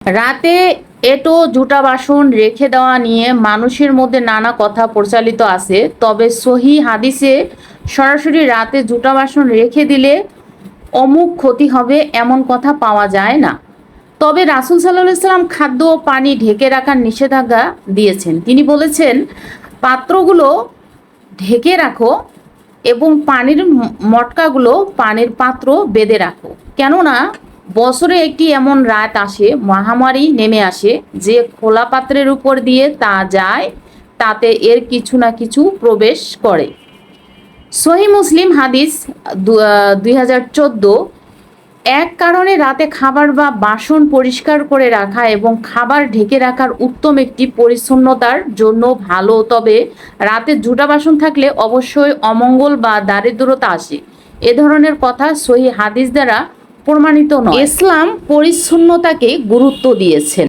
রাতে এঁটো জুটা বাসন রেখে দেওয়া নিয়ে মানুষের মধ্যে নানা কথা প্রচলিত আছে, তবে সহি হাদিসে সরাসরি রাতে জুটা বাসন রেখে দিলে অমুক ক্ষতি হবে এমন কথা পাওয়া যায় না। তবে রাসূল সাল্লাল্লাহু আলাইহি সাল্লাম খাদ্য ও পানি ঢেকে রাখার নিষেধাজ্ঞা দিয়েছেন। তিনি বলেছেন, পাত্রগুলো ঢেকে রাখো এবং পানির মটকাগুলো পানির পাত্র বেঁধে রাখো, কেননা বছরে একটি এমন রাত আসে, মহামারী নেমে আসে, যে খোলা পাত্রের উপর দিয়ে তা যায়, তাতে এর কিছু না কিছু প্রবেশ করে। সহি মুসলিম হাদিস 2014। এক কারণে রাতে খাবার বা বাসন পরিষ্কার করে রাখা এবং খাবার ঢেকে রাখার উত্তম একটি পরিচ্ছন্নতার জন্য ভালো, তবে রাতে জুটা বাসন থাকলে অবশ্যই অমঙ্গল বা দারিদ্রতা আসে। এ ধরনের কথা সহি হাদিস দ্বারা প্রমাণিত নয়। ইসলাম পরিচ্ছন্নতাকে গুরুত্ব দিয়েছেন।